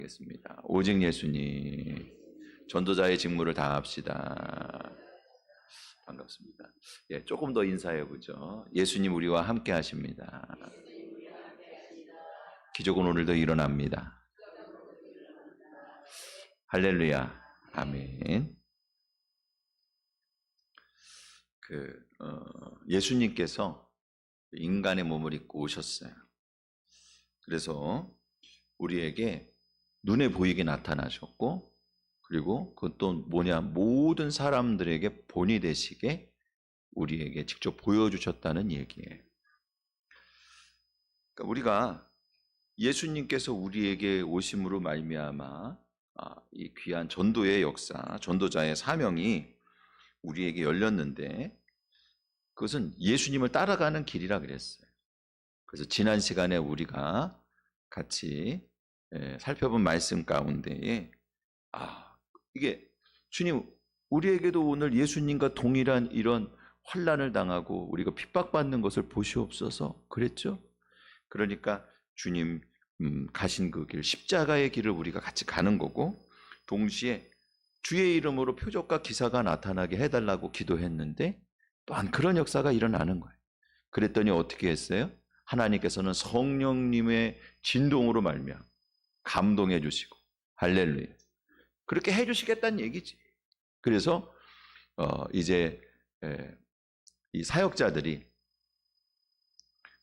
겠습니다. 오직 예수님, 전도자의 직무를 다합시다. 반갑습니다. 예, 조금 더 인사해 보죠. 예수님 우리와 함께 하십니다. 기적은 오늘도 일어납니다. 할렐루야, 아멘. 예수님께서 인간의 몸을 입고 오셨어요. 그래서 우리에게 눈에 보이게 나타나셨고, 그리고 그것도 뭐냐, 모든 사람들에게 본이 되시게 우리에게 직접 보여주셨다는 얘기예요. 그러니까 우리가 예수님께서 우리에게 오심으로 말미암아 이 귀한 전도의 역사, 전도자의 사명이 우리에게 열렸는데, 그것은 예수님을 따라가는 길이라 그랬어요. 그래서 지난 시간에 우리가 같이 살펴본 말씀 가운데에 이게 주님, 우리에게도 오늘 예수님과 동일한 이런 환난을 당하고 우리가 핍박받는 것을 보시옵소서 그랬죠. 그러니까 주님 가신 그 길, 십자가의 길을 우리가 같이 가는 거고, 동시에 주의 이름으로 표적과 기사가 나타나게 해달라고 기도했는데 또한 그런 역사가 일어나는 거예요. 그랬더니 어떻게 했어요? 하나님께서는 성령님의 진동으로 말미암아 감동해 주시고, 할렐루야, 그렇게 해 주시겠다는 얘기지. 그래서 이제 이 사역자들이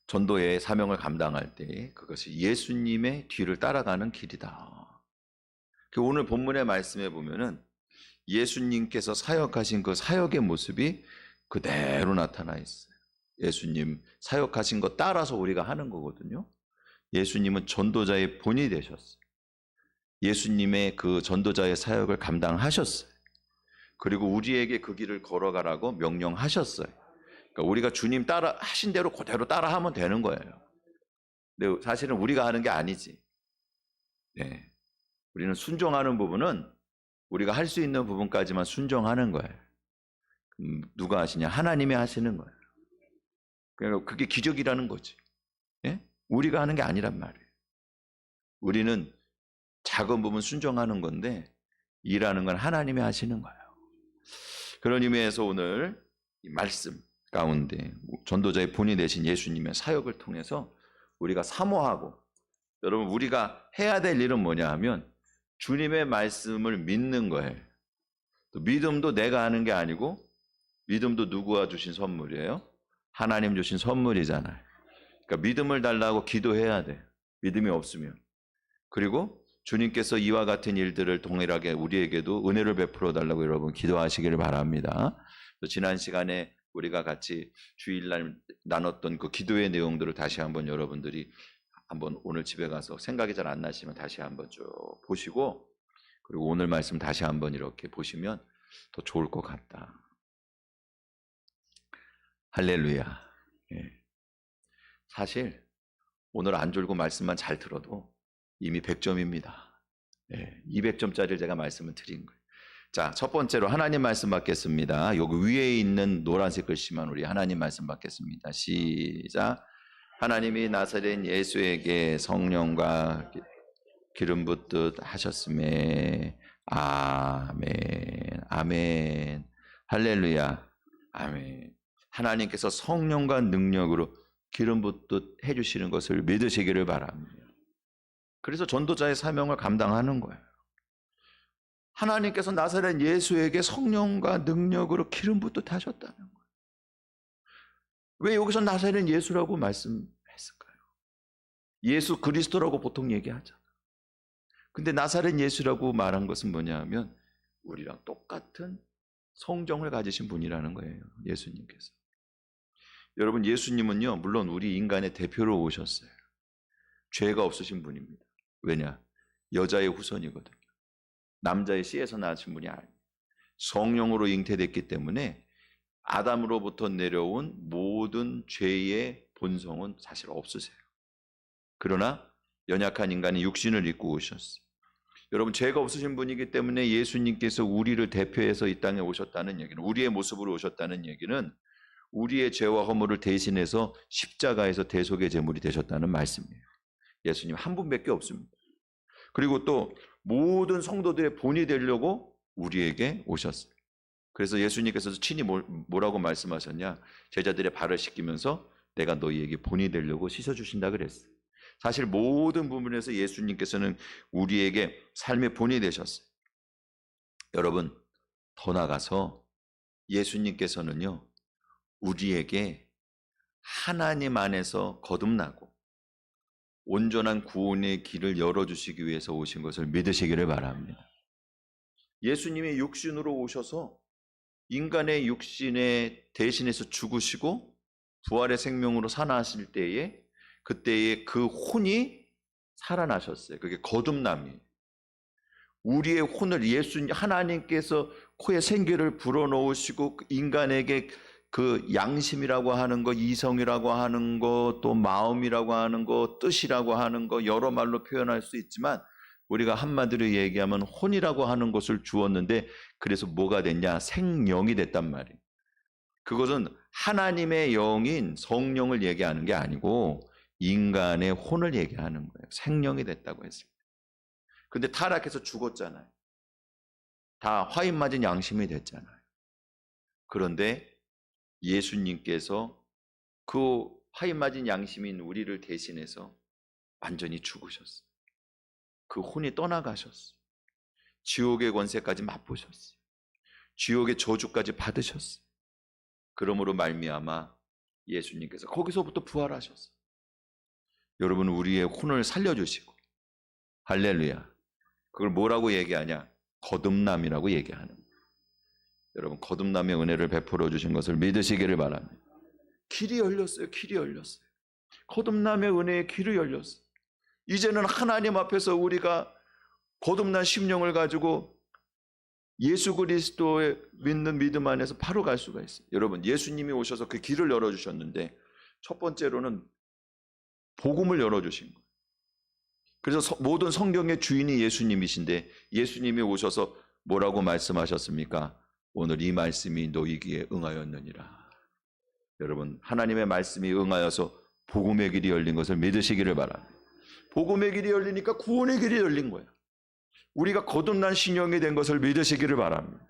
전도의 사명을 감당할 때 그것이 예수님의 뒤를 따라가는 길이다. 오늘 본문의 말씀에 보면은 예수님께서 사역하신 그 사역의 모습이 그대로 나타나 있어요. 예수님 사역하신 거 따라서 우리가 하는 거거든요. 예수님은 전도자의 본이 되셨어요. 예수님의 그 전도자의 사역을 감당하셨어요. 그리고 우리에게 그 길을 걸어가라고 명령하셨어요. 그러니까 우리가 주님 따라 하신 대로 그대로 따라하면 되는 거예요. 근데 사실은 우리가 하는 게 아니지. 네. 우리는 순종하는 부분은 우리가 할 수 있는 부분까지만 순종하는 거예요. 누가 하시냐? 하나님이 하시는 거예요. 그러니까 그게 기적이라는 거지. 예? 우리가 하는 게 아니란 말이에요. 우리는 작은 부분 순종하는 건데 일하는 건 하나님이 하시는 거예요. 그런 의미에서 오늘 이 말씀 가운데 전도자의 본이 되신 예수님의 사역을 통해서 우리가 사모하고, 여러분 우리가 해야 될 일은 뭐냐 하면 주님의 말씀을 믿는 거예요. 또 믿음도 내가 하는 게 아니고, 믿음도 누구가 주신 선물이에요? 하나님 주신 선물이잖아요. 그러니까 믿음을 달라고 기도해야 돼, 믿음이 없으면. 그리고 주님께서 이와 같은 일들을 동일하게 우리에게도 은혜를 베풀어 달라고 여러분 기도하시기를 바랍니다. 또 지난 시간에 우리가 같이 주일날 나눴던 그 기도의 내용들을 다시 한번 여러분들이 한번 오늘 집에 가서 생각이 잘 안 나시면 다시 한번 쭉 보시고, 그리고 오늘 말씀 다시 한번 이렇게 보시면 더 좋을 것 같다. 할렐루야. 예. 사실 오늘 안 졸고 말씀만 잘 들어도 이미 100점입니다. 예, 200점짜리를 제가 말씀을 드린 거예요. 자, 첫 번째로 하나님 말씀 받겠습니다. 여기 위에 있는 노란색 글씨만 우리 하나님 말씀 받겠습니다. 시작. 하나님이 나사렛 예수에게 성령과 기름 붓듯 하셨음에 아멘, 아멘, 할렐루야, 아멘. 하나님께서 성령과 능력으로 기름 붓듯 해주시는 것을 믿으시기를 바랍니다. 그래서 전도자의 사명을 감당하는 거예요. 하나님께서 나사렛 예수에게 성령과 능력으로 기름 붓듯 하셨다는 거예요. 왜 여기서 나사렛 예수라고 말씀했을까요? 예수 그리스도라고 보통 얘기하잖아요. 근데 나사렛 예수라고 말한 것은 뭐냐 하면 우리랑 똑같은 성정을 가지신 분이라는 거예요. 예수님께서. 여러분, 예수님은요, 물론 우리 인간의 대표로 오셨어요. 죄가 없으신 분입니다. 왜냐? 여자의 후손이거든요. 남자의 씨에서 나신 분이 아니에요. 성령으로 잉태됐기 때문에 아담으로부터 내려온 모든 죄의 본성은 사실 없으세요. 그러나 연약한 인간이 육신을 입고 오셨어요. 여러분, 죄가 없으신 분이기 때문에 예수님께서 우리를 대표해서 이 땅에 오셨다는 얘기는, 우리의 모습으로 오셨다는 얘기는 우리의 죄와 허물을 대신해서 십자가에서 대속의 제물이 되셨다는 말씀이에요. 예수님 한 분밖에 없습니다. 그리고 또 모든 성도들의 본이 되려고 우리에게 오셨어요. 그래서 예수님께서 친히 뭐라고 말씀하셨냐? 제자들의 발을 씻기면서 내가 너희에게 본이 되려고 씻어주신다 그랬어요. 사실 모든 부분에서 예수님께서는 우리에게 삶의 본이 되셨어요. 여러분, 더 나아가서 예수님께서는요, 우리에게 하나님 안에서 거듭나고 온전한 구원의 길을 열어주시기 위해서 오신 것을 믿으시기를 바랍니다. 예수님이 육신으로 오셔서 인간의 육신에 대신해서 죽으시고 부활의 생명으로 살아나실 때에 그때에 그 혼이 살아나셨어요. 그게 거듭남이에요. 우리의 혼을 하나님께서 코에 생기를 불어넣으시고 인간에게 그 양심이라고 하는 거, 이성이라고 하는 거, 또 마음이라고 하는 거, 뜻이라고 하는 거 여러 말로 표현할 수 있지만 우리가 한마디로 얘기하면 혼이라고 하는 것을 주었는데 그래서 뭐가 됐냐? 생명이 됐단 말이에요. 그것은 하나님의 영인 성령을 얘기하는 게 아니고 인간의 혼을 얘기하는 거예요. 생명이 됐다고 했습니다. 근데 타락해서 죽었잖아요. 다 화인 맞은 양심이 됐잖아요. 그런데 예수님께서 그 화인 맞은 양심인 우리를 대신해서 완전히 죽으셨어요. 그 혼이 떠나가셨어요. 지옥의 권세까지 맛보셨어요. 지옥의 저주까지 받으셨어요. 그러므로 말미암아 예수님께서 거기서부터 부활하셨어요. 여러분, 우리의 혼을 살려주시고, 할렐루야, 그걸 뭐라고 얘기하냐? 거듭남이라고 얘기하는 거예요. 여러분, 거듭남의 은혜를 베풀어 주신 것을 믿으시기를 바랍니다. 길이 열렸어요. 길이 열렸어요. 거듭남의 은혜의 길이 열렸어요. 이제는 하나님 앞에서 우리가 거듭난 심령을 가지고 예수 그리스도의 믿는 믿음 안에서 바로 갈 수가 있어요. 여러분, 예수님이 오셔서 그 길을 열어주셨는데 첫 번째로는 복음을 열어주신 거예요. 그래서 모든 성경의 주인이 예수님이신데 예수님이 오셔서 뭐라고 말씀하셨습니까? 오늘 이 말씀이 너희 귀에 응하였느니라. 여러분, 하나님의 말씀이 응하여서 복음의 길이 열린 것을 믿으시기를 바랍니다. 복음의 길이 열리니까 구원의 길이 열린 거예요. 우리가 거듭난 신령이 된 것을 믿으시기를 바랍니다.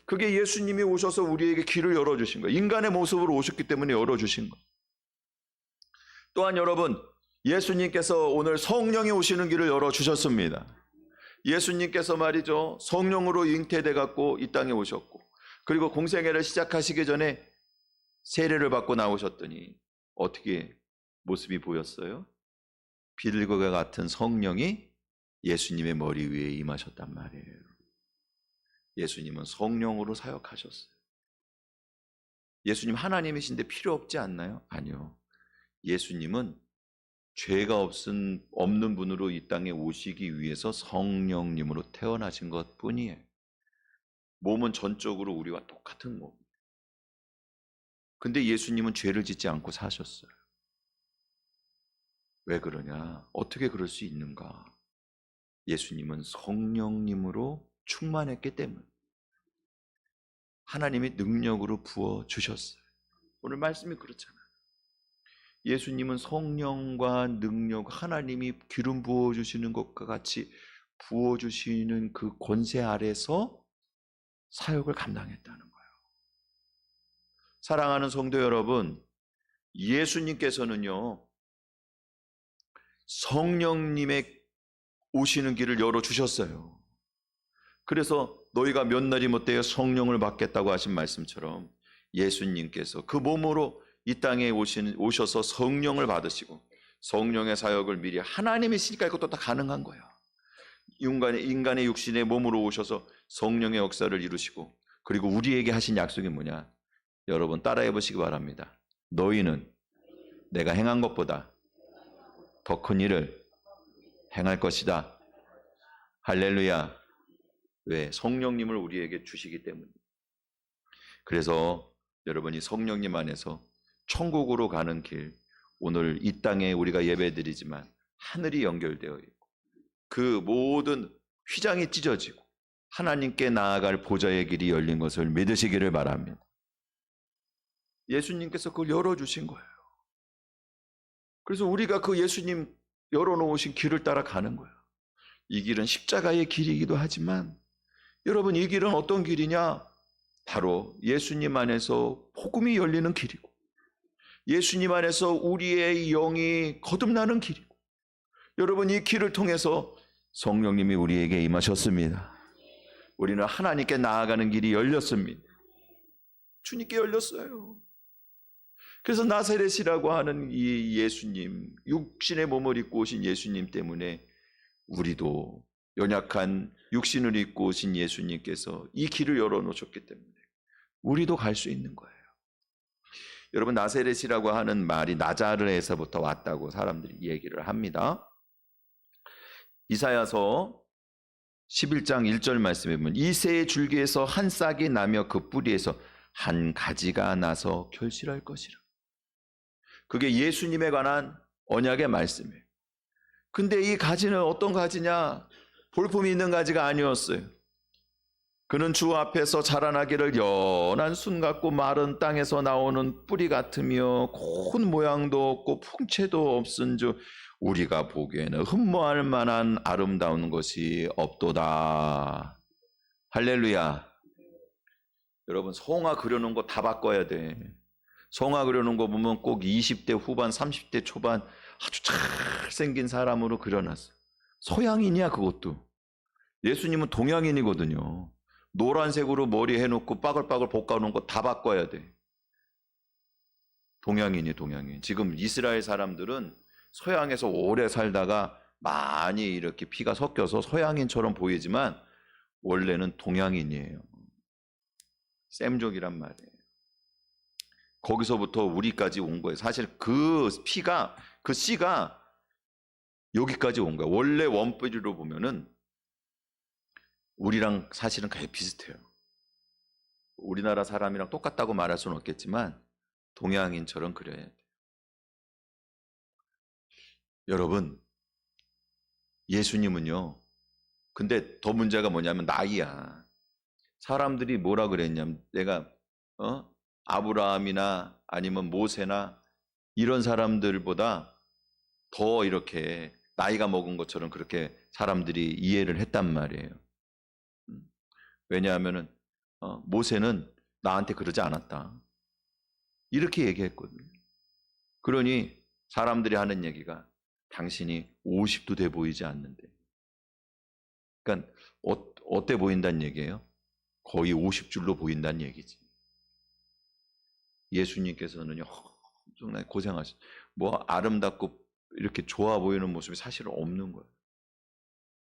그게 예수님이 오셔서 우리에게 길을 열어주신 거예요. 인간의 모습으로 오셨기 때문에 열어주신 거예요. 또한 여러분, 예수님께서 오늘 성령이 오시는 길을 열어주셨습니다. 예수님께서 말이죠, 성령으로 잉태돼 갖고 이 땅에 오셨고, 그리고 공생애를 시작하시기 전에 세례를 받고 나오셨더니 어떻게 모습이 보였어요? 비둘기와 같은 성령이 예수님의 머리 위에 임하셨단 말이에요. 예수님은 성령으로 사역하셨어요. 예수님 하나님이신데 필요 없지 않나요? 아니요. 예수님은 죄가 없는 분으로 이 땅에 오시기 위해서 성령님으로 태어나신 것 뿐이에요. 몸은 전적으로 우리와 똑같은 몸. 근데 예수님은 죄를 짓지 않고 사셨어요. 왜 그러냐? 어떻게 그럴 수 있는가? 예수님은 성령님으로 충만했기 때문에 하나님이 능력으로 부어주셨어요. 오늘 말씀이 그렇잖아요. 예수님은 성령과 능력, 하나님이 기름 부어주시는 것과 같이 부어주시는 그 권세 아래서 사역을 감당했다는 거예요. 사랑하는 성도 여러분, 예수님께서는요, 성령님의 오시는 길을 열어주셨어요. 그래서 너희가 몇 날이 못되어 성령을 받겠다고 하신 말씀처럼 예수님께서 그 몸으로 이 땅에 오셔서 성령을 받으시고 성령의 사역을 미리 하나님이 있으니까 이것도 다 가능한 거예요. 인간의 육신의 몸으로 오셔서 성령의 역사를 이루시고 그리고 우리에게 하신 약속이 뭐냐? 여러분 따라해 보시기 바랍니다. 너희는 내가 행한 것보다 더 큰 일을 행할 것이다. 할렐루야. 왜? 성령님을 우리에게 주시기 때문에. 그래서 여러분이 성령님 안에서 천국으로 가는 길, 오늘 이 땅에 우리가 예배드리지만 하늘이 연결되어 있고 그 모든 휘장이 찢어지고 하나님께 나아갈 보좌의 길이 열린 것을 믿으시기를 바랍니다. 예수님께서 그걸 열어주신 거예요. 그래서 우리가 그 예수님 열어놓으신 길을 따라 가는 거예요. 이 길은 십자가의 길이기도 하지만 여러분, 이 길은 어떤 길이냐? 바로 예수님 안에서 복음이 열리는 길이고, 예수님 안에서 우리의 영이 거듭나는 길이고, 여러분, 이 길을 통해서 성령님이 우리에게 임하셨습니다. 우리는 하나님께 나아가는 길이 열렸습니다. 주님께 열렸어요. 그래서 나사렛이라고 하는 이 예수님, 육신의 몸을 입고 오신 예수님 때문에 우리도 연약한 육신을 입고 오신 예수님께서 이 길을 열어놓으셨기 때문에 우리도 갈 수 있는 거예요. 여러분, 나사렛이라고 하는 말이 나자르에서부터 왔다고 사람들이 얘기를 합니다. 이사야서 11장 1절 말씀에 보면 이새의 줄기에서 한 싹이 나며 그 뿌리에서 한 가지가 나서 결실할 것이라. 그게 예수님에 관한 언약의 말씀이에요. 근데 이 가지는 어떤 가지냐? 볼품이 있는 가지가 아니었어요. 그는 주 앞에서 자라나기를 연한 순 같고 마른 땅에서 나오는 뿌리 같으며 고운 모양도 없고 풍채도 없은즉 우리가 보기에는 흠모할 만한 아름다운 것이 없도다. 할렐루야. 여러분, 성화 그려놓은 거 다 바꿔야 돼. 성화 그려놓은 거 보면 꼭 20대 후반 30대 초반 아주 잘생긴 사람으로 그려놨어. 서양인이야 그것도. 예수님은 동양인이거든요. 노란색으로 머리 해놓고 빠글빠글 볶아놓은 거 다 바꿔야 돼. 동양인이 동양인. 지금 이스라엘 사람들은 서양에서 오래 살다가 많이 이렇게 피가 섞여서 서양인처럼 보이지만 원래는 동양인이에요. 셈족이란 말이에요. 거기서부터 우리까지 온 거예요. 사실 그 피가, 그 씨가 여기까지 온 거예요. 원래 원뿌리로 보면은 우리랑 사실은 거의 비슷해요. 우리나라 사람이랑 똑같다고 말할 수는 없겠지만 동양인처럼 그려야 돼요. 여러분, 예수님은요, 근데 더 문제가 뭐냐면 나이야. 사람들이 뭐라 그랬냐면 내가 아브라함이나 아니면 모세나 이런 사람들보다 더 이렇게 나이가 먹은 것처럼 그렇게 사람들이 이해를 했단 말이에요. 왜냐하면은 모세는 나한테 그러지 않았다. 이렇게 얘기했거든요. 그러니 사람들이 하는 얘기가 당신이 50도 돼 보이지 않는데. 그러니까 어때 보인다는 얘기예요? 거의 50줄로 보인다는 얘기지. 예수님께서는요, 엄청나게 고생하셨어요. 뭐 아름답고 이렇게 좋아 보이는 모습이 사실은 없는 거예요.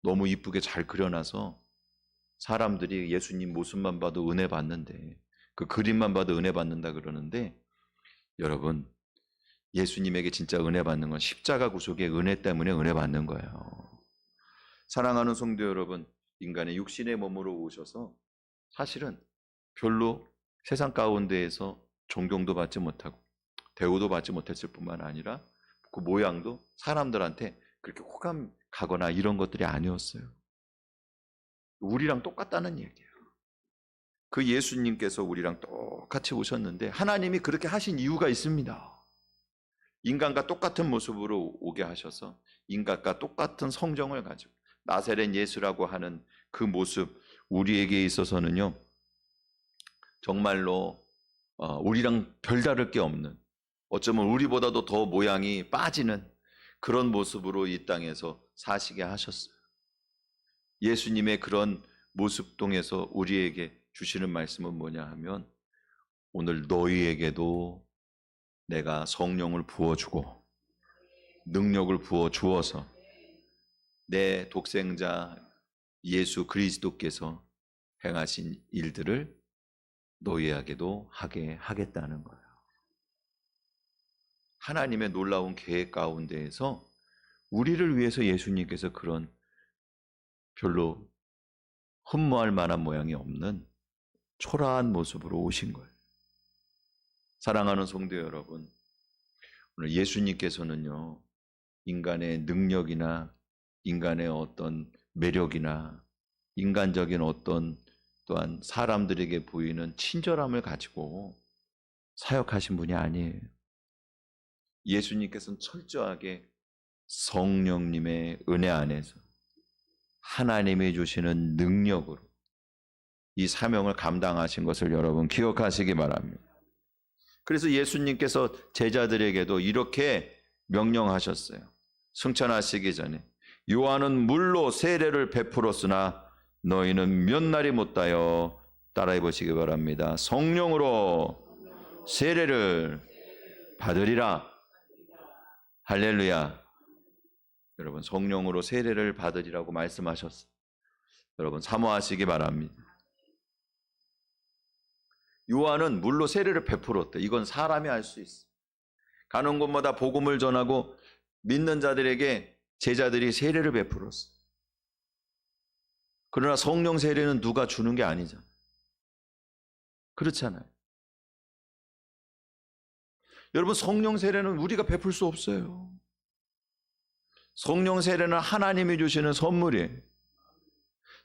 너무 이쁘게 잘 그려놔서 사람들이 예수님 모습만 봐도 은혜 받는데, 그 그림만 봐도 은혜 받는다 그러는데, 여러분, 예수님에게 진짜 은혜 받는 건 십자가 구속의 은혜 때문에 은혜 받는 거예요. 사랑하는 성도 여러분, 인간의 육신의 몸으로 오셔서 사실은 별로 세상 가운데에서 존경도 받지 못하고 대우도 받지 못했을 뿐만 아니라 그 모양도 사람들한테 그렇게 호감 가거나 이런 것들이 아니었어요. 우리랑 똑같다는 얘기예요. 그 예수님께서 우리랑 똑같이 오셨는데 하나님이 그렇게 하신 이유가 있습니다. 인간과 똑같은 모습으로 오게 하셔서 인간과 똑같은 성정을 가지고 나사렛 예수라고 하는 그 모습, 우리에게 있어서는요, 정말로 우리랑 별다를 게 없는, 어쩌면 우리보다도 더 모양이 빠지는 그런 모습으로 이 땅에서 사시게 하셨어요. 예수님의 그런 모습 통해서 우리에게 주시는 말씀은 뭐냐 하면, 오늘 너희에게도 내가 성령을 부어주고 능력을 부어주어서 내 독생자 예수 그리스도께서 행하신 일들을 너희에게도 하게 하겠다는 거예요. 하나님의 놀라운 계획 가운데에서 우리를 위해서 예수님께서 그런 별로 흠모할 만한 모양이 없는 초라한 모습으로 오신 거예요. 사랑하는 성도 여러분, 오늘 예수님께서는요, 인간의 능력이나 인간의 어떤 매력이나 인간적인 어떤 또한 사람들에게 보이는 친절함을 가지고 사역하신 분이 아니에요. 예수님께서는 철저하게 성령님의 은혜 안에서 하나님이 주시는 능력으로 이 사명을 감당하신 것을 여러분 기억하시기 바랍니다. 그래서 예수님께서 제자들에게도 이렇게 명령하셨어요. 승천하시기 전에 요한은 물로 세례를 베풀었으나 너희는 몇 날이 못하여 따라해 보시기 바랍니다. 성령으로 세례를 받으리라. 할렐루야. 여러분 성령으로 세례를 받으리라고 말씀하셨어요. 여러분 사모하시기 바랍니다. 요한은 물로 세례를 베풀었대. 이건 사람이 알 수 있어. 가는 곳마다 복음을 전하고 믿는 자들에게 제자들이 세례를 베풀었어. 그러나 성령 세례는 누가 주는 게 아니잖아. 그렇잖아요. 여러분 성령 세례는 우리가 베풀 수 없어요. 성령 세례는 하나님이 주시는 선물이에요.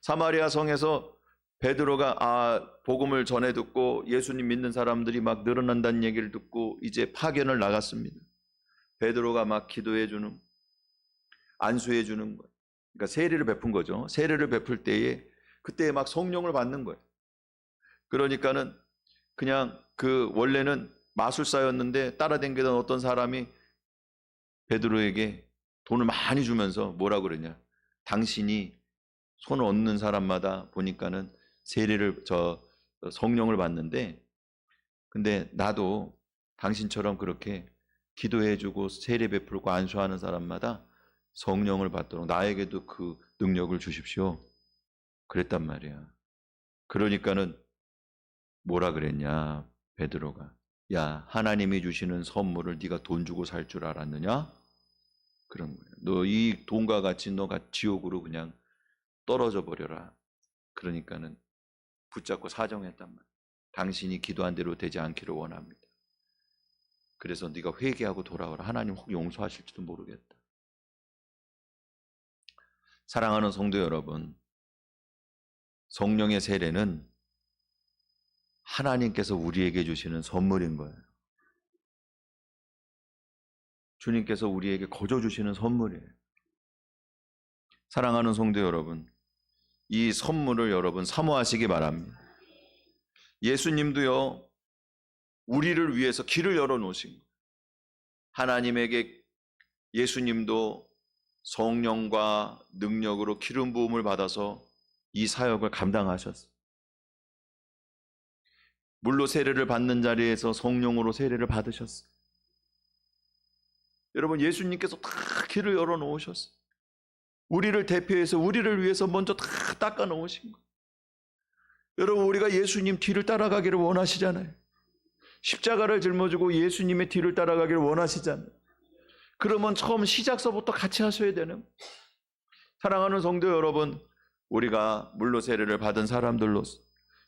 사마리아 성에서 베드로가 복음을 전해 듣고 예수님 믿는 사람들이 막 늘어난다는 얘기를 듣고 이제 파견을 나갔습니다. 베드로가 막 기도해 주는, 안수해 주는 거예요. 그러니까 세례를 베푼 거죠. 세례를 베풀 때에 그때 막 성령을 받는 거예요. 그러니까는 그냥 그 원래는 마술사였는데 따라다니던 어떤 사람이 베드로에게 돈을 많이 주면서 뭐라 그러냐, 당신이 손 얹는 사람마다 보니까는 세례를 성령을 받는데, 근데 나도 당신처럼 그렇게 기도해주고 세례 베풀고 안수하는 사람마다 성령을 받도록 나에게도 그 능력을 주십시오. 그랬단 말이야. 그러니까는 뭐라 그랬냐, 베드로가. 야, 하나님이 주시는 선물을 네가 돈 주고 살 줄 알았느냐? 그런 거예요. 너 이 돈과 같이 너가 지옥으로 그냥 떨어져 버려라. 그러니까는 붙잡고 사정했단 말이야. 당신이 기도한 대로 되지 않기를 원합니다. 그래서 네가 회개하고 돌아오라. 하나님 혹 용서하실지도 모르겠다. 사랑하는 성도 여러분, 성령의 세례는 하나님께서 우리에게 주시는 선물인 거예요. 주님께서 우리에게 거저 주시는 선물이에요. 사랑하는 성도 여러분, 이 선물을 여러분 사모하시기 바랍니다. 예수님도요, 우리를 위해서 길을 열어놓으신 거예요. 하나님에게 예수님도 성령과 능력으로 기름 부음을 받아서 이 사역을 감당하셨어요. 물로 세례를 받는 자리에서 성령으로 세례를 받으셨어요. 여러분 예수님께서 다 길을 열어놓으셨어요. 우리를 대표해서 우리를 위해서 먼저 다 닦아 놓으신 거예요. 여러분 우리가 예수님 뒤를 따라가기를 원하시잖아요. 십자가를 짊어지고 예수님의 뒤를 따라가기를 원하시잖아요. 그러면 처음 시작서부터 같이 하셔야 되는 거예요. 사랑하는 성도 여러분, 우리가 물로 세례를 받은 사람들로서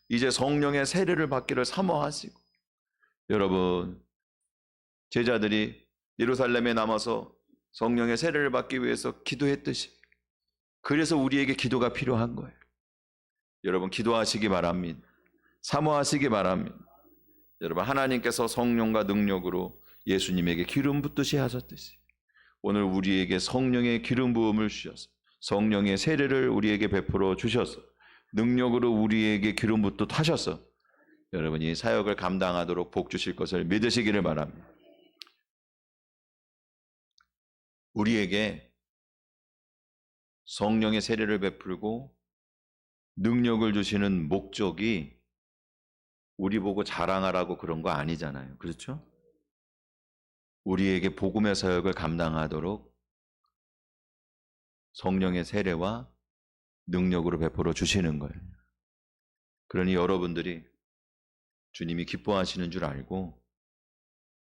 이제 성령의 세례를 받기를 사모하시고, 여러분 제자들이 예루살렘에 남아서 성령의 세례를 받기 위해서 기도했듯이, 그래서 우리에게 기도가 필요한 거예요. 여러분 기도하시기 바랍니다. 사모하시기 바랍니다. 여러분 하나님께서 성령과 능력으로 예수님에게 기름 붓듯이 하셨듯이 오늘 우리에게 성령의 기름 부음을 주셔서 성령의 세례를 우리에게 베풀어 주셔서 능력으로 우리에게 기름 붓듯 하셔서 여러분이 사역을 감당하도록 복 주실 것을 믿으시기를 바랍니다. 우리에게 성령의 세례를 베풀고 능력을 주시는 목적이 우리 보고 자랑하라고 그런 거 아니잖아요. 그렇죠? 우리에게 복음의 사역을 감당하도록 성령의 세례와 능력으로 베풀어 주시는 거예요. 그러니 여러분들이 주님이 기뻐하시는 줄 알고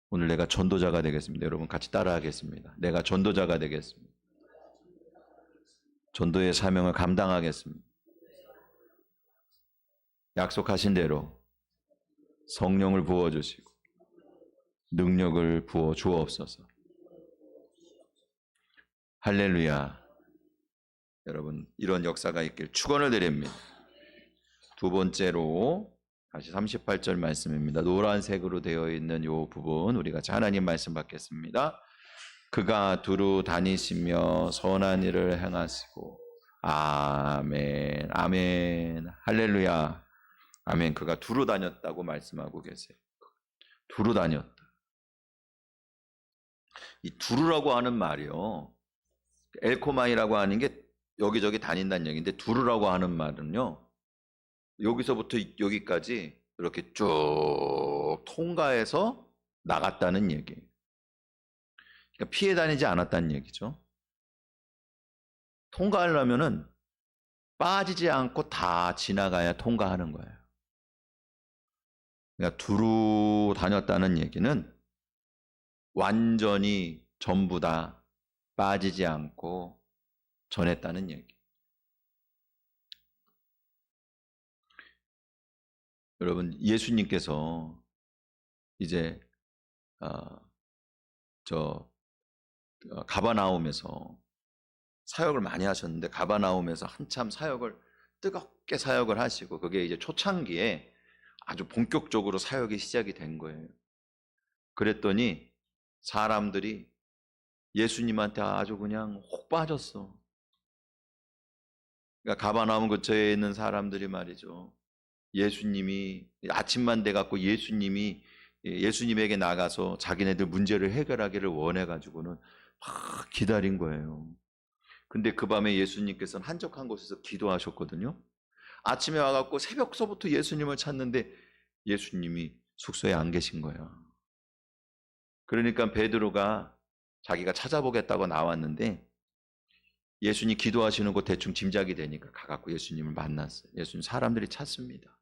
오늘 내가 전도자가 되겠습니다. 여러분 같이 따라하겠습니다. 내가 전도자가 되겠습니다. 전도의 사명을 감당하겠습니다. 약속하신 대로 성령을 부어주시고 능력을 부어 주옵소서. 할렐루야. 여러분 이런 역사가 있길 축원을 드립니다. 두 번째로 다시 38절 말씀입니다. 노란색으로 되어 있는 이 부분 우리 같이 하나님 말씀 받겠습니다. 그가 두루 다니시며 선한 일을 행하시고 아멘, 아멘, 할렐루야, 아멘. 그가 두루 다녔다고 말씀하고 계세요. 두루 다녔다. 이 두루라고 하는 말이요, 엘코마이라고 하는 게 여기저기 다닌다는 얘기인데, 두루라고 하는 말은요, 여기서부터 여기까지 이렇게 쭉 통과해서 나갔다는 얘기예요. 그러니까 피해 다니지 않았다는 얘기죠. 통과하려면은 빠지지 않고 다 지나가야 통과하는 거예요. 그러니까 두루 다녔다는 얘기는 완전히 전부 다 빠지지 않고 전했다는 얘기. 여러분, 예수님께서 이제 가버나움에서 사역을 많이 하셨는데, 가버나움에서 한참 사역을 뜨겁게 사역을 하시고, 그게 이제 초창기에 아주 본격적으로 사역이 시작이 된 거예요. 그랬더니 사람들이 예수님한테 아주 그냥 혹 빠졌어. 그러니까 가버나움 근처에 있는 사람들이 말이죠, 예수님이 아침만 돼 갖고 예수님에게 나가서 자기네들 문제를 해결하기를 원해 가지고는 막 기다린 거예요. 근데 그 밤에 예수님께서는 한적한 곳에서 기도하셨거든요. 아침에 와갖고 새벽서부터 예수님을 찾는데 예수님이 숙소에 안 계신 거야. 그러니까 베드로가 자기가 찾아보겠다고 나왔는데, 예수님 기도하시는 거 대충 짐작이 되니까 가갖고 예수님을 만났어요. 예수님, 사람들이 찾습니다.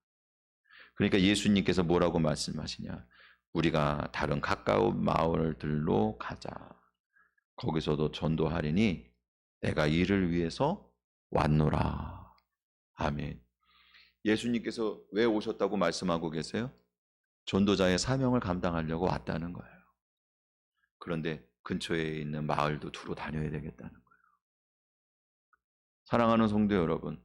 그러니까 예수님께서 뭐라고 말씀하시냐, 우리가 다른 가까운 마을들로 가자. 거기서도 전도하리니 내가 이를 위해서 왔노라. 아멘. 예수님께서 왜 오셨다고 말씀하고 계세요? 전도자의 사명을 감당하려고 왔다는 거예요. 그런데 근처에 있는 마을도 두루 다녀야 되겠다는 거예요. 사랑하는 성도 여러분,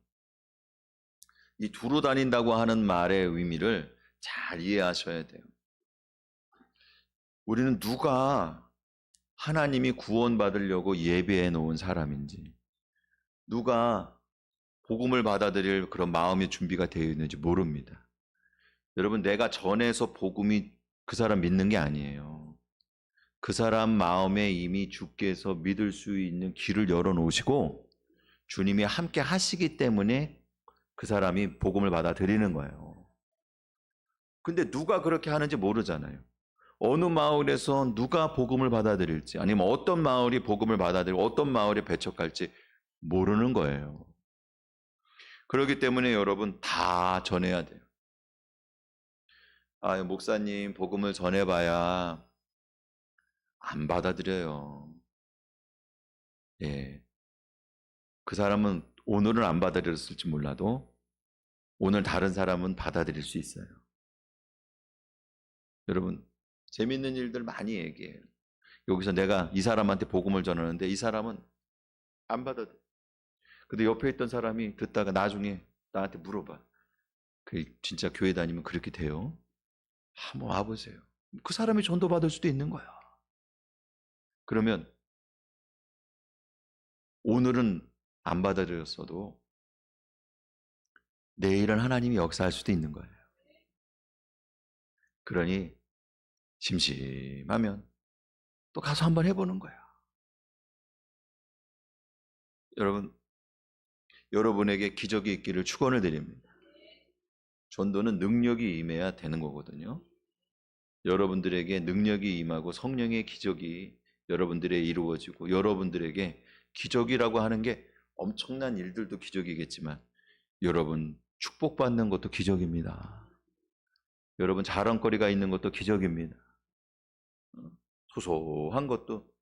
이 두루 다닌다고 하는 말의 의미를 잘 이해하셔야 돼요. 우리는 누가 하나님이 구원받으려고 예배해 놓은 사람인지, 누가 복음을 받아들일 그런 마음의 준비가 되어 있는지 모릅니다. 여러분, 내가 전해서 복음이 그 사람 믿는 게 아니에요. 그 사람 마음에 이미 주께서 믿을 수 있는 길을 열어놓으시고 주님이 함께 하시기 때문에 그 사람이 복음을 받아들이는 거예요. 근데 누가 그렇게 하는지 모르잖아요. 어느 마을에서 누가 복음을 받아들일지, 아니면 어떤 마을이 복음을 받아들이고 어떤 마을이 배척할지 모르는 거예요. 그렇기 때문에 여러분, 다 전해야 돼요. 목사님 복음을 전해봐야 안 받아들여요. 예. 그 사람은 오늘은 안 받아들였을지 몰라도 오늘 다른 사람은 받아들일 수 있어요. 여러분, 재밌는 일들 많이 얘기해요. 여기서 내가 이 사람한테 복음을 전하는데 이 사람은 안 받아들여. 근데 옆에 있던 사람이 듣다가 나중에 나한테 물어봐. 그 진짜 교회 다니면 그렇게 돼요? 한번 와보세요. 그 사람이 전도받을 수도 있는 거야. 그러면 오늘은 안 받아들였어도 내일은 하나님이 역사할 수도 있는 거예요. 그러니 심심하면 또 가서 한번 해보는 거야. 여러분, 여러분에게 기적이 있기를 축원을 드립니다. 전도는 능력이 임해야 되는 거거든요. 여러분들에게 능력이 임하고 성령의 기적이 여러분들에 이루어지고, 여러분들에게 기적이라고 하는 게 엄청난 일들도 기적이겠지만 여러분 축복받는 것도 기적입니다. 여러분 자랑거리가 있는 것도 기적입니다. 소소한 것도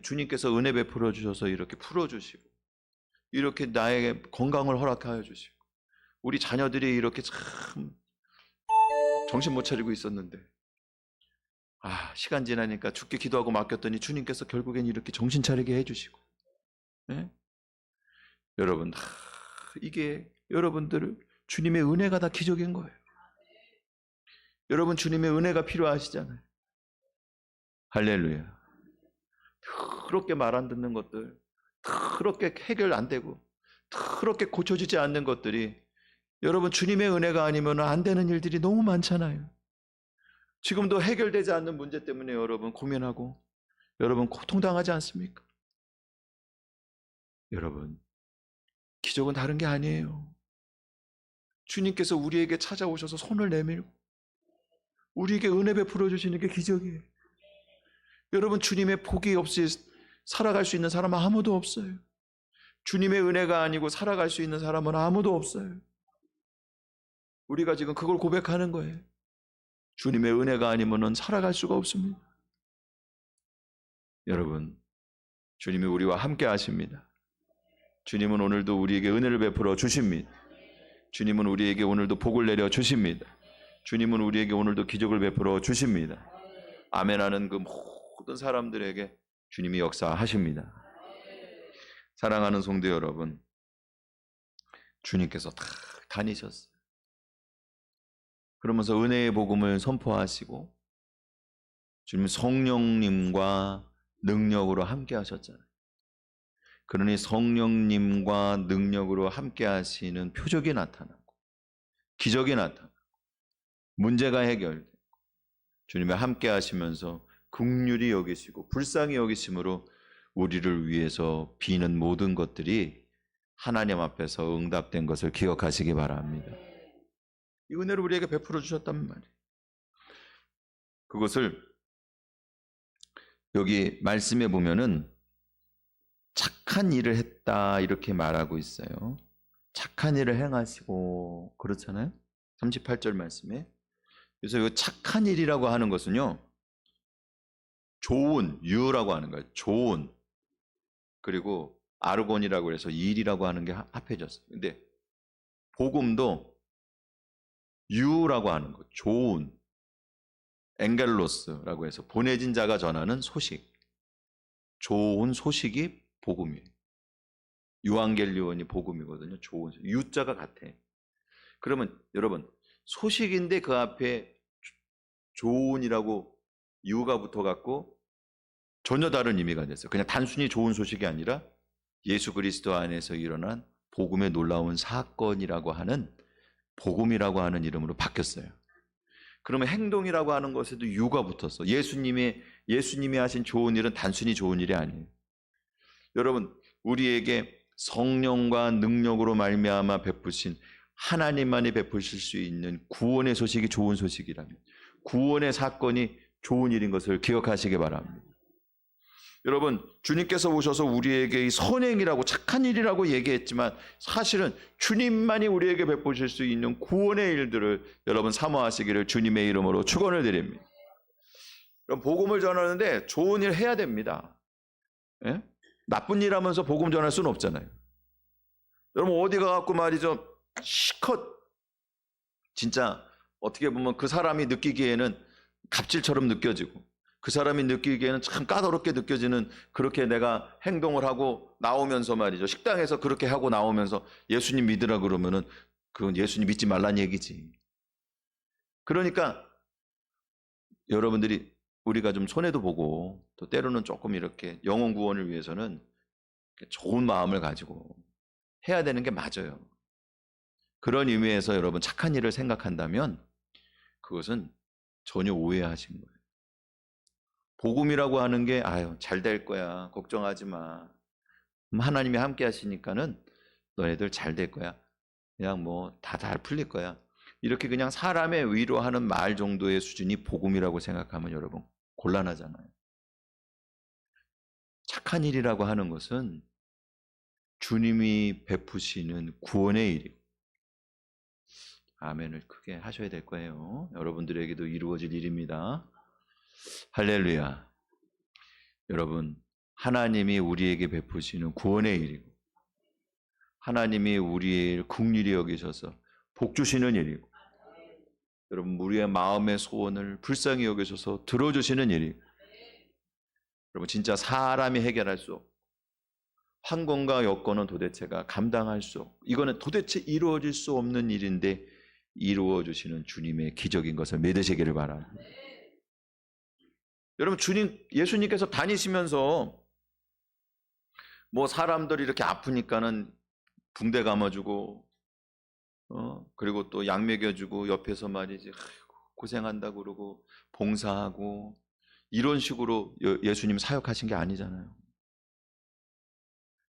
주님께서 은혜 베풀어 주셔서 이렇게 풀어주시고, 이렇게 나에게 건강을 허락하여 주시고, 우리 자녀들이 이렇게 참 정신 못 차리고 있었는데 시간 지나니까 죽게 기도하고 맡겼더니 주님께서 결국엔 이렇게 정신 차리게 해주시고, 예? 여러분, 이게 여러분들 주님의 은혜가 다 기적인 거예요. 여러분, 주님의 은혜가 필요하시잖아요. 할렐루야. 그렇게 말 안 듣는 것들, 그렇게 해결 안 되고, 그렇게 고쳐지지 않는 것들이 여러분 주님의 은혜가 아니면 안 되는 일들이 너무 많잖아요. 지금도 해결되지 않는 문제 때문에 여러분 고민하고 여러분 고통당하지 않습니까? 여러분 기적은 다른 게 아니에요. 주님께서 우리에게 찾아오셔서 손을 내밀고 우리에게 은혜 베풀어 주시는 게 기적이에요. 여러분 주님의 복이 없이 살아갈 수 있는 사람은 아무도 없어요. 주님의 은혜가 아니고 살아갈 수 있는 사람은 아무도 없어요. 우리가 지금 그걸 고백하는 거예요. 주님의 은혜가 아니면 살아갈 수가 없습니다. 여러분, 주님이 우리와 함께 하십니다. 주님은 오늘도 우리에게 은혜를 베풀어 주십니다. 주님은 우리에게 오늘도 복을 내려 주십니다. 주님은 우리에게 오늘도 기적을 베풀어 주십니다. 아멘하는 그 모든 사람들에게 주님이 역사하십니다. 사랑하는 성도 여러분, 주님께서 다 다니셨어요. 그러면서 은혜의 복음을 선포하시고 주님 성령님과 능력으로 함께 하셨잖아요. 그러니 성령님과 능력으로 함께 하시는 표적이 나타나고 기적이 나타나고 문제가 해결되고 주님이 함께 하시면서 긍휼히 여기시고 불쌍히 여기심으로 우리를 위해서 비는 모든 것들이 하나님 앞에서 응답된 것을 기억하시기 바랍니다. 이 은혜를 우리에게 베풀어 주셨단 말이에요. 그것을 여기 말씀에 보면은 착한 일을 했다 이렇게 말하고 있어요. 착한 일을 행하시고 그렇잖아요. 38절 말씀에. 그래서 이 착한 일이라고 하는 것은요. 좋은, 유라고 하는 거예요. 좋은. 그리고 아르곤이라고 해서 일이라고 하는 게 합해졌어요. 근데 복음도 유라고 하는 거, 좋은, 엥겔로스라고 해서 보내진 자가 전하는 소식, 좋은 소식이 복음이에요. 유앙겔리온이 복음이거든요. 좋은 소식. 유자가 같아. 그러면 여러분 소식인데 그 앞에 좋은이라고 유가 붙어갖고 전혀 다른 의미가 됐어요. 그냥 단순히 좋은 소식이 아니라 예수 그리스도 안에서 일어난 복음의 놀라운 사건이라고 하는 복음이라고 하는 이름으로 바뀌었어요. 그러면 행동이라고 하는 것에도 유가 붙었어. 예수님이 하신 좋은 일은 단순히 좋은 일이 아니에요. 여러분 우리에게 성령과 능력으로 말미암아 베푸신 하나님만이 베푸실 수 있는 구원의 소식이 좋은 소식이라면 구원의 사건이 좋은 일인 것을 기억하시기 바랍니다. 여러분 주님께서 오셔서 우리에게 이 선행이라고 착한 일이라고 얘기했지만 사실은 주님만이 우리에게 베푸실 수 있는 구원의 일들을 여러분 사모하시기를 주님의 이름으로 축원을 드립니다. 그럼 복음을 전하는데 좋은 일 해야 됩니다. 예? 나쁜 일 하면서 복음 전할 수는 없잖아요. 여러분 어디 가갖고 말이죠 시컷 진짜 어떻게 보면 그 사람이 느끼기에는 갑질처럼 느껴지고 그 사람이 느끼기에는 참 까다롭게 느껴지는 그렇게 내가 행동을 하고 나오면서 말이죠. 식당에서 그렇게 하고 나오면서 예수님 믿으라 그러면은 그건 예수님 믿지 말란 얘기지. 그러니까 여러분들이 우리가 좀 손해도 보고 또 때로는 조금 이렇게 영혼 구원을 위해서는 좋은 마음을 가지고 해야 되는 게 맞아요. 그런 의미에서 여러분 착한 일을 생각한다면 그것은 전혀 오해하신 거예요. 복음이라고 하는 게 잘 될 거야. 걱정하지 마. 하나님이 함께 하시니까는 너희들 잘 될 거야. 그냥 뭐 다 잘 풀릴 거야. 이렇게 그냥 사람의 위로하는 말 정도의 수준이 복음이라고 생각하면 여러분 곤란하잖아요. 착한 일이라고 하는 것은 주님이 베푸시는 구원의 일이고 아멘을 크게 하셔야 될 거예요. 여러분들에게도 이루어질 일입니다. 할렐루야. 여러분 하나님이 우리에게 베푸시는 구원의 일이고 하나님이 우리의 긍휼히 여기셔서 복 주시는 일이고 여러분 우리의 마음의 소원을 불쌍히 여기셔서 들어주시는 일이고 여러분 진짜 사람이 해결할 수 없고 환경과 여건은 도대체가 감당할 수 없고 이거는 도대체 이루어질 수 없는 일인데 이루어주시는 주님의 기적인 것을 믿으시기를 바랍니다. 여러분 예수님께서 다니시면서 뭐 사람들이 이렇게 아프니까는 붕대 감아주고 그리고 또 약 먹여주고 옆에서 말이지 고생한다고 그러고 봉사하고 이런 식으로 예수님 사역하신 게 아니잖아요.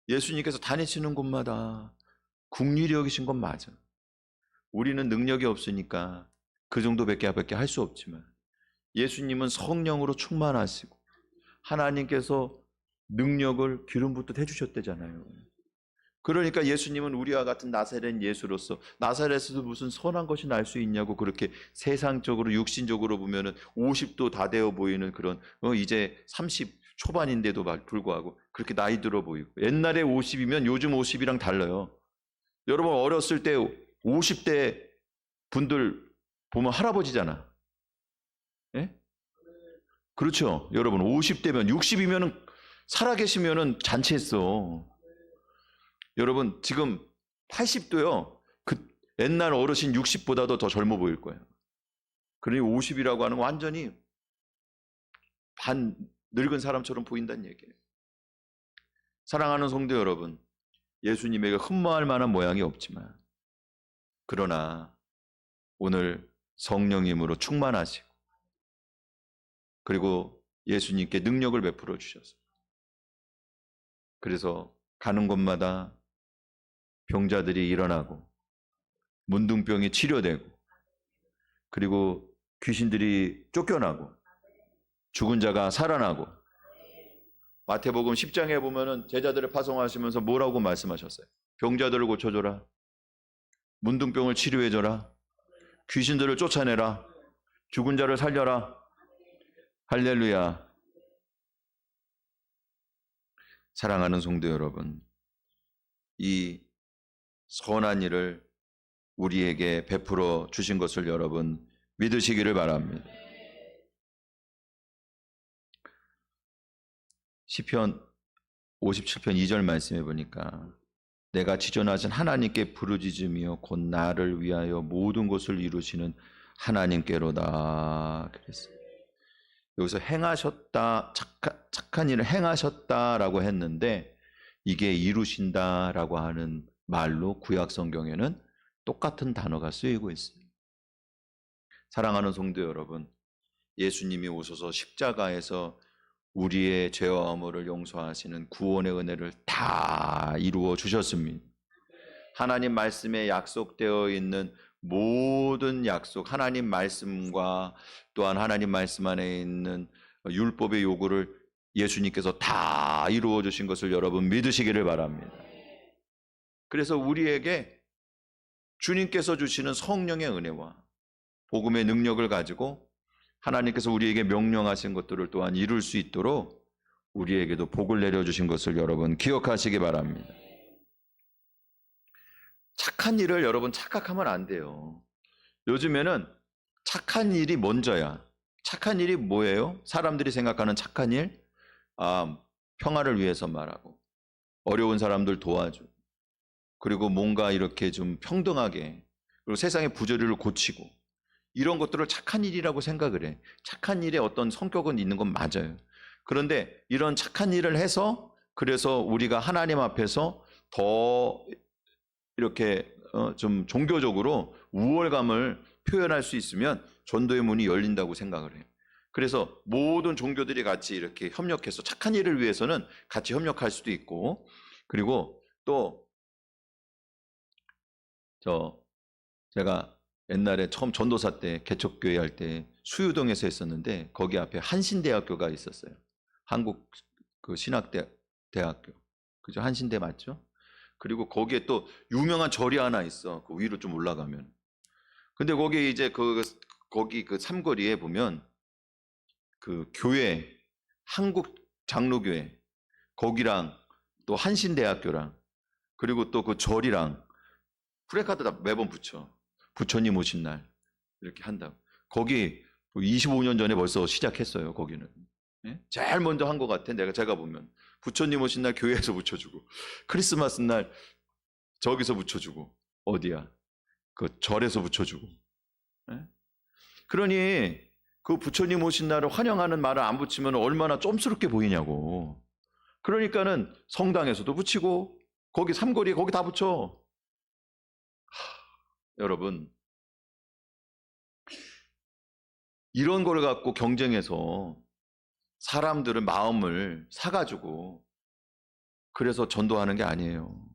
예수님께서 다니시는 곳마다 긍휼히 여기신 건 맞아. 우리는 능력이 없으니까 그 정도밖에 할 수 없지만 예수님은 성령으로 충만하시고 하나님께서 능력을 기름 붓듯 해주셨대잖아요. 그러니까 예수님은 우리와 같은 나사렛 예수로서 나사렛에서 무슨 선한 것이 날 수 있냐고 그렇게 세상적으로 육신적으로 보면은 50도 다 되어 보이는 그런 이제 30 초반인데도 불구하고 그렇게 나이 들어 보이고 옛날에 50이면 요즘 50이랑 달라요. 여러분 어렸을 때 50대 분들 보면 할아버지잖아. 예? 그렇죠. 여러분 50대면 60이면은 살아계시면은 잔치했어. 여러분 지금 80도요. 그 옛날 어르신 60보다도 더 젊어 보일 거예요. 그러니 50이라고 하는 건 완전히 반 늙은 사람처럼 보인다는 얘기예요. 사랑하는 성도 여러분, 예수님에게 흠모할 만한 모양이 없지만 그러나 오늘 성령님으로 충만하시고 그리고 예수님께 능력을 베풀어 주셔서 그래서 가는 곳마다 병자들이 일어나고 문둥병이 치료되고 그리고 귀신들이 쫓겨나고 죽은 자가 살아나고 마태복음 10장에 보면은 제자들을 파송하시면서 뭐라고 말씀하셨어요? 병자들을 고쳐줘라. 문둥병을 치료해줘라. 귀신들을 쫓아내라. 죽은 자를 살려라. 할렐루야. 사랑하는 성도 여러분, 이 선한 일을 우리에게 베풀어 주신 것을 여러분 믿으시기를 바랍니다. 시편 57편 2절 말씀해 보니까 내가 지존하신 하나님께 부르짖으며 곧 나를 위하여 모든 것을 이루시는 하나님께로다 그랬어요. 여기서 행하셨다, 착한 일을 행하셨다라고 했는데 이게 이루신다라고 하는 말로 구약 성경에는 똑같은 단어가 쓰이고 있어요. 사랑하는 성도 여러분, 예수님이 오셔서 십자가에서 우리의 죄와 허물을 용서하시는 구원의 은혜를 다 이루어 주셨습니다. 하나님 말씀에 약속되어 있는 모든 약속, 하나님 말씀과 또한 하나님 말씀 안에 있는 율법의 요구를 예수님께서 다 이루어 주신 것을 여러분 믿으시기를 바랍니다. 그래서 우리에게 주님께서 주시는 성령의 은혜와 복음의 능력을 가지고 하나님께서 우리에게 명령하신 것들을 또한 이룰 수 있도록 우리에게도 복을 내려주신 것을 여러분 기억하시기 바랍니다. 착한 일을 여러분 착각하면 안 돼요. 요즘에는 착한 일이 먼저야. 착한 일이 뭐예요? 사람들이 생각하는 착한 일? 평화를 위해서 말하고 어려운 사람들 도와주고 그리고 뭔가 이렇게 좀 평등하게 그리고 세상의 부조리를 고치고 이런 것들을 착한 일이라고 생각을 해. 착한 일에 어떤 성격은 있는 건 맞아요. 그런데 이런 착한 일을 해서 그래서 우리가 하나님 앞에서 더 이렇게 좀 종교적으로 우월감을 표현할 수 있으면 전도의 문이 열린다고 생각을 해요. 그래서 모든 종교들이 같이 이렇게 협력해서 착한 일을 위해서는 같이 협력할 수도 있고 그리고 또 제가 옛날에 처음 전도사 때 개척교회 할 때 수유동에서 했었는데 거기 앞에 한신대학교가 있었어요. 한국 그 신학대학교. 그죠? 한신대 맞죠? 그리고 거기에 또 유명한 절이 하나 있어. 그 위로 좀 올라가면. 근데 거기 이제 거기 그 삼거리에 보면 그 교회, 한국 장로교회 거기랑 또 한신대학교랑 그리고 또 그 절이랑 프레카드 다 매번 붙여. 부처님 오신 날 이렇게 한다고. 거기 25년 전에 벌써 시작했어요. 거기는 제일 먼저 한 것 같아. 제가 보면 부처님 오신 날 교회에서 붙여주고 크리스마스 날 저기서 붙여주고 어디야 그 절에서 붙여주고. 그러니 그 부처님 오신 날을 환영하는 말을 안 붙이면 얼마나 쫌스럽게 보이냐고. 그러니까는 성당에서도 붙이고 거기 삼거리에 거기 다 붙여. 여러분, 이런 걸 갖고 경쟁해서 사람들의 마음을 사가지고 그래서 전도하는 게 아니에요.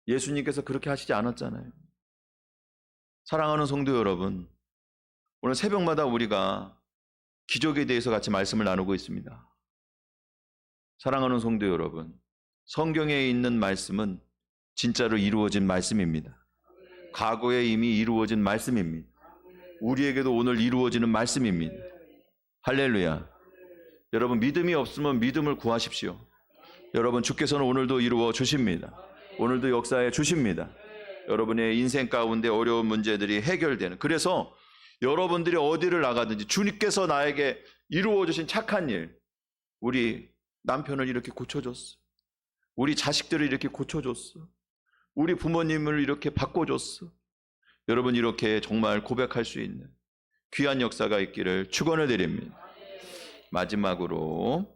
예수님께서 그렇게 하시지 않았잖아요. 사랑하는 성도 여러분, 오늘 새벽마다 우리가 기적에 대해서 같이 말씀을 나누고 있습니다. 사랑하는 성도 여러분, 성경에 있는 말씀은 진짜로 이루어진 말씀입니다. 과거에 이미 이루어진 말씀입니다. 우리에게도 오늘 이루어지는 말씀입니다. 할렐루야. 여러분, 믿음이 없으면 믿음을 구하십시오. 여러분, 주께서는 오늘도 이루어 주십니다. 오늘도 역사해 주십니다. 여러분의 인생 가운데 어려운 문제들이 해결되는, 그래서 여러분들이 어디를 나가든지 주님께서 나에게 이루어 주신 착한 일, 우리 남편을 이렇게 고쳐줬어, 우리 자식들을 이렇게 고쳐줬어, 우리 부모님을 이렇게 바꿔줬어, 여러분 이렇게 정말 고백할 수 있는 귀한 역사가 있기를 축원을 드립니다. 마지막으로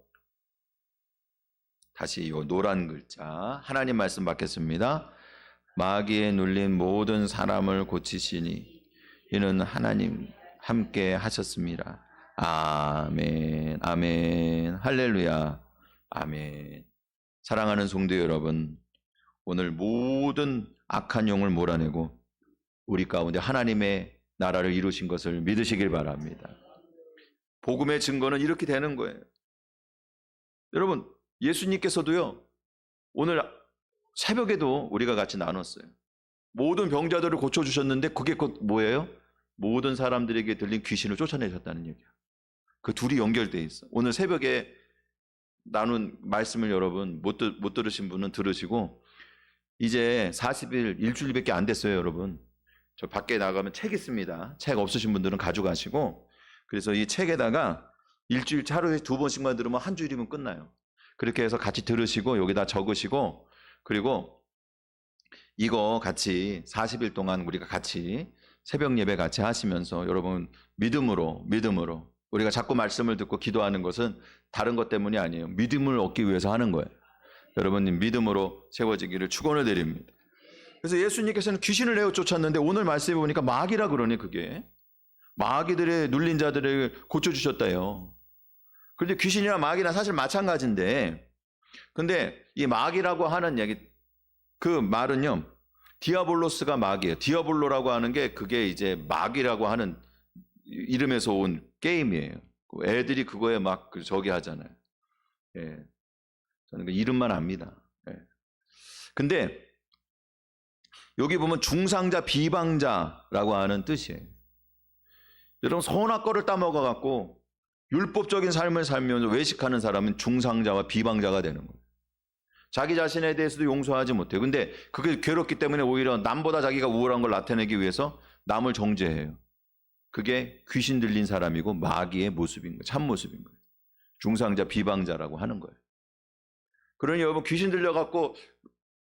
다시 이 노란 글자 하나님 말씀 받겠습니다. 마귀에 눌린 모든 사람을 고치시니 이는 하나님 함께 하셨습니다. 아멘, 아멘, 할렐루야, 아멘. 사랑하는 성도 여러분, 오늘 모든 악한 영을 몰아내고 우리 가운데 하나님의 나라를 이루신 것을 믿으시길 바랍니다. 복음의 증거는 이렇게 되는 거예요. 여러분, 예수님께서도요, 오늘 새벽에도 우리가 같이 나눴어요. 모든 병자들을 고쳐주셨는데 그게 곧 뭐예요? 모든 사람들에게 들린 귀신을 쫓아내셨다는 얘기야. 그 둘이 연결되어 있어. 오늘 새벽에 나눈 말씀을 여러분 못 들으신 분은 들으시고, 이제 40일, 일주일밖에 안 됐어요. 여러분, 저 밖에 나가면 책 있습니다. 책 없으신 분들은 가져가시고, 그래서 이 책에다가 일주일 하루에 2번씩만 들으면 한 주일이면 끝나요. 그렇게 해서 같이 들으시고 여기다 적으시고, 그리고 이거 같이 40일 동안 우리가 같이 새벽 예배 같이 하시면서 여러분 믿음으로 우리가 자꾸 말씀을 듣고 기도하는 것은 다른 것 때문이 아니에요. 믿음을 얻기 위해서 하는 거예요. 여러분님 믿음으로 세워지기를 축원을 드립니다. 그래서 예수님께서는 귀신을 내어 쫓았는데 오늘 말씀해 보니까 마귀라 그러니, 그게 마귀들의 눌린 자들을 고쳐주셨다요. 그런데 귀신이나 마귀나 사실 마찬가지인데, 근데 이 마귀라고 하는 얘기, 그 말은요, 디아볼로스가 마귀예요. 디아볼로라고 하는 게 그게 이제 마귀라고 하는 이름에서 온 게임이에요. 애들이 그거에 막 저기 하잖아요. 예. 저는 그 이름만 압니다. 예. 근데 여기 보면 중상자, 비방자라고 하는 뜻이에요. 여러분, 선악 거를 따먹어 갖고 율법적인 삶을 살면서 외식하는 사람은 중상자와 비방자가 되는 거예요. 자기 자신에 대해서도 용서하지 못해요. 근데 그게 괴롭기 때문에 오히려 남보다 자기가 우월한 걸 나타내기 위해서 남을 정죄해요. 그게 귀신 들린 사람이고 마귀의 모습인 거예요. 참 모습인 거예요. 중상자, 비방자라고 하는 거예요. 그러니 여러분, 귀신 들려갖고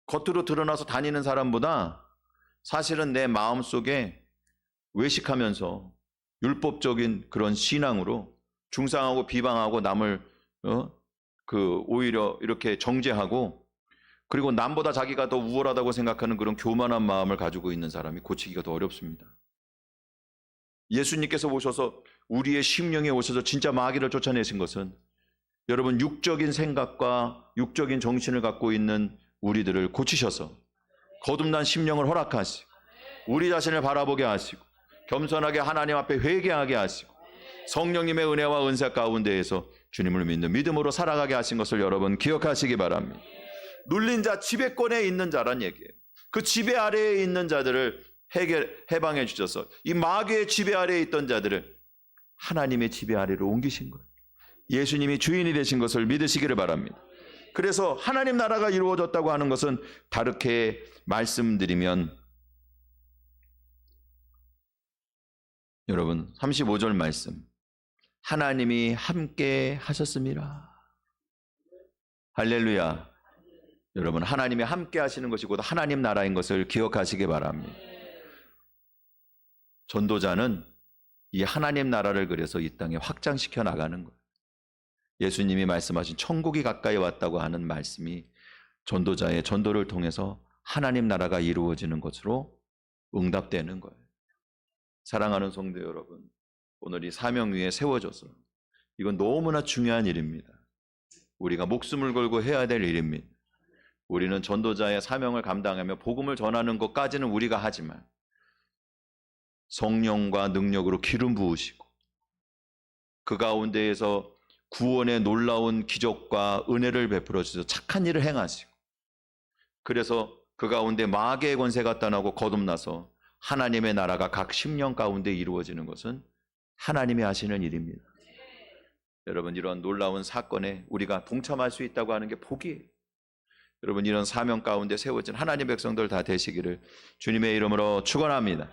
겉으로 드러나서 다니는 사람보다 사실은 내 마음속에 외식하면서 율법적인 그런 신앙으로 중상하고 비방하고 남을 오히려 이렇게 정죄하고, 그리고 남보다 자기가 더 우월하다고 생각하는 그런 교만한 마음을 가지고 있는 사람이 고치기가 더 어렵습니다. 예수님께서 오셔서 우리의 심령에 오셔서 진짜 마귀를 쫓아내신 것은 여러분 육적인 생각과 육적인 정신을 갖고 있는 우리들을 고치셔서 거듭난 심령을 허락하시고 우리 자신을 바라보게 하시고 겸손하게 하나님 앞에 회개하게 하시고 성령님의 은혜와 은사 가운데에서 주님을 믿는 믿음으로 살아가게 하신 것을 여러분 기억하시기 바랍니다. 눌린 자, 지배권에 있는 자란 얘기예요. 그 지배 아래에 있는 자들을 해방해 주셔서 이 마귀의 지배 아래에 있던 자들을 하나님의 지배 아래로 옮기신 거예요. 예수님이 주인이 되신 것을 믿으시기를 바랍니다. 그래서 하나님 나라가 이루어졌다고 하는 것은 다르게 말씀드리면, 여러분 35절 말씀, 하나님이 함께 하셨습니다. 할렐루야. 여러분, 하나님이 함께 하시는 것이 곧 하나님 나라인 것을 기억하시기 바랍니다. 전도자는 이 하나님 나라를 그래서 이 땅에 확장시켜 나가는 거예요. 예수님이 말씀하신 천국이 가까이 왔다고 하는 말씀이 전도자의 전도를 통해서 하나님 나라가 이루어지는 것으로 응답되는 거예요. 사랑하는 성도 여러분, 오늘 이 사명 위에 세워져서 이건 너무나 중요한 일입니다. 우리가 목숨을 걸고 해야 될 일입니다. 우리는 전도자의 사명을 감당하며 복음을 전하는 것까지는 우리가 하지만 성령과 능력으로 기름 부으시고 그 가운데에서 구원의 놀라운 기적과 은혜를 베풀어 주셔서 착한 일을 행하시고, 그래서 그 가운데 마귀의 권세가 떠나고 거듭나서 하나님의 나라가 각 심령 가운데 이루어지는 것은 하나님이 하시는 일입니다. 여러분, 이런 놀라운 사건에 우리가 동참할 수 있다고 하는 게 복이에요. 여러분, 이런 사명 가운데 세워진 하나님 백성들 다 되시기를 주님의 이름으로 축원합니다.